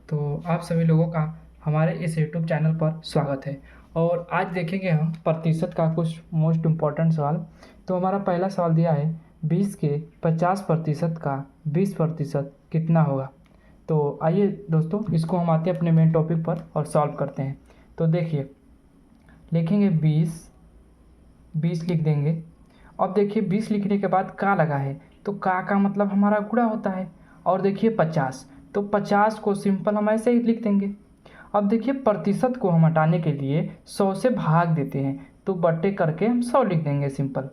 तो आप सभी लोगों का हमारे इस यूट्यूब चैनल पर स्वागत है। और आज देखेंगे हम प्रतिशत का कुछ मोस्ट इम्पॉर्टेंट सवाल। तो हमारा पहला सवाल दिया है 20 के 50% का 20% कितना होगा। तो आइए दोस्तों, इसको हम आते हैं अपने मेन टॉपिक पर और सॉल्व करते हैं। तो देखिए, लिखेंगे 20 लिख देंगे। अब देखिए 20 लिखने के बाद का लगा है, तो का मतलब हमारा गुणा होता है। और देखिए 50, तो 50 को सिंपल हम ऐसे ही लिख देंगे। अब देखिए प्रतिशत को हम हटाने के लिए 100 से भाग देते हैं, तो बट्टे करके हम 100 लिख देंगे, सिंपल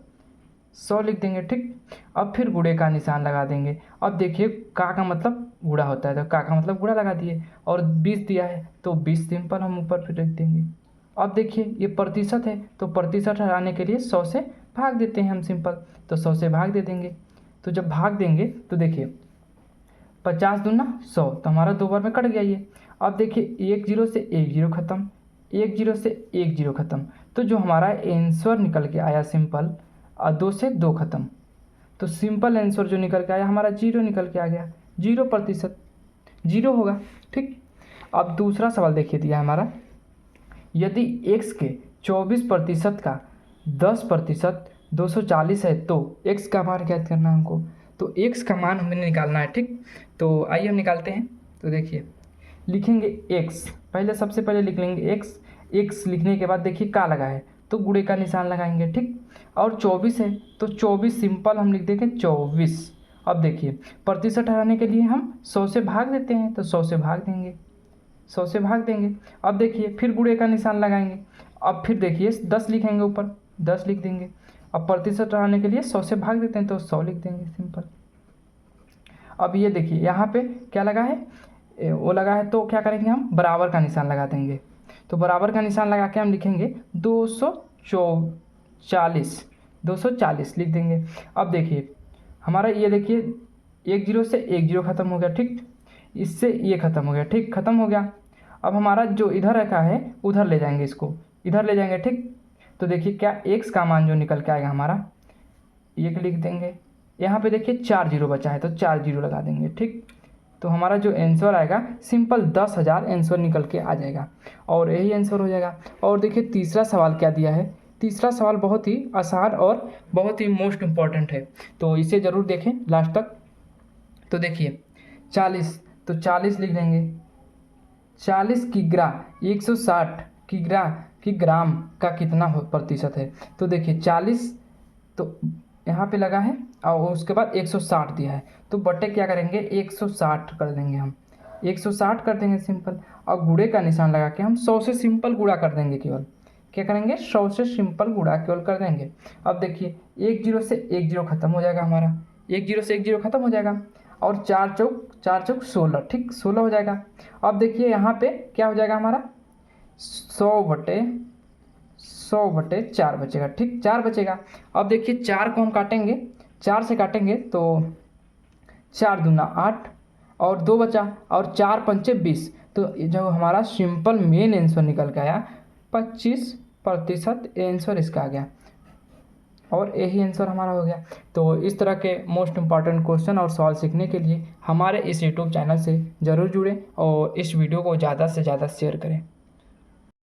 100 लिख देंगे, ठीक। अब फिर गुणे का निशान लगा देंगे। अब देखिए का मतलब गुणा होता है, तो का मतलब गुणा लगा दिए। और 20 दिया है तो 20 सिंपल हम ऊपर फिर लिख देंगे। अब देखिए ये प्रतिशत है, तो प्रतिशत हटाने के लिए 100 से भाग देते हैं हम, सिंपल, तो 100 से भाग दे देंगे। तो जब भाग देंगे तो देखिए 50 दूना 100, तो हमारा 2 बार में कट गया ये। अब देखिए 1 जीरो से 1 जीरो खत्म, 1 जीरो से 1 जीरो खत्म, तो जो हमारा आंसर निकल के आया सिंपल 2 से 2 खत्म, तो सिंपल आंसर जो निकल के आया हमारा 0 निकल के आ गया। 0% 0 होगा, ठीक। अब दूसरा सवाल देखिए दिया हमारा, यदि x के 24% का 10% 240 है तो x का मान ज्ञात करना है हमको। तो x का मान हमें निकालना है, ठीक। तो आइए हम निकालते हैं। तो देखिए लिखेंगे x, पहले सबसे पहले लिख लेंगे x लिखने के बाद देखिए का लगा है तो गुणे का निशान लगाएंगे, ठीक। और 24 है तो 24 सिंपल हम लिख देंगे 24। अब देखिए प्रतिशत हटाने के लिए हम 100 से भाग देते हैं, तो 100 से भाग देंगे, 100 से भाग देंगे। अब देखिए फिर गुणे का निशान लगाएंगे। अब फिर देखिए 10 लिखेंगे, ऊपर 10 लिख देंगे। अब प्रतिशत हटाने के लिए 100 से भाग देते हैं, तो 100 लिख देंगे, सिंपल। अब ये देखिए यहाँ पे क्या लगा है, वो लगा है, तो क्या करेंगे हम बराबर का निशान लगा देंगे। तो बराबर का निशान लगा के हम लिखेंगे 240 लिख देंगे। अब देखिए हमारा ये देखिए 1 जीरो से 1 जीरो खत्म हो गया, ठीक। इससे ये खत्म हो गया, ठीक, खत्म हो गया। अब हमारा जो इधर रखा है उधर ले जाएंगे, इसको इधर ले जाएंगे, ठीक। तो देखिए क्या x का मान जो निकल के आएगा हमारा 1 लिख देंगे। यहाँ पे देखिए 4 जीरो बचा है तो 4 जीरो लगा देंगे, ठीक। तो हमारा जो आंसर आएगा सिंपल 10,000 आंसर निकल के आ जाएगा, और यही आंसर हो जाएगा। और देखिए तीसरा सवाल क्या दिया है, तीसरा सवाल बहुत ही आसान और बहुत ही मोस्ट इम्पॉर्टेंट है, तो इसे ज़रूर देखें लास्ट तक। तो देखिए 40, तो 40 लिख देंगे। 40 किग्रा 160 की ग्राम का कितना प्रतिशत है। तो देखिए 40 तो यहाँ पे लगा है और उसके बाद 160 दिया है, तो बट्टे क्या करेंगे 160 कर देंगे हम, 160 कर देंगे, सिंपल। और गुणे का निशान लगा के हम 100 से सिंपल गुणा कर देंगे, केवल क्या करेंगे 100 से सिंपल गुणा केवल कर देंगे। अब देखिए 1 जीरो से 1 जीरो खत्म हो जाएगा हमारा, 1 जीरो से 1 जीरो खत्म हो जाएगा। और 4 चौक 16, ठीक, 16 हो जाएगा। अब देखिए यहाँ पे क्या हो जाएगा हमारा 100/4 बचेगा, ठीक, 4 बचेगा। अब देखिए 4 को हम काटेंगे, 4 से काटेंगे तो 4 दूना 8 और 2 बचा, और 4 पंचे 20, तो जो हमारा सिंपल मेन आंसर निकल के आया 25% आंसर इसका आ गया, और यही आंसर हमारा हो गया। तो इस तरह के मोस्ट इम्पॉर्टेंट क्वेश्चन और सवाल सीखने के लिए हमारे इस यूट्यूब चैनल से ज़रूर जुड़ें और इस वीडियो को ज़्यादा से ज़्यादा शेयर करें।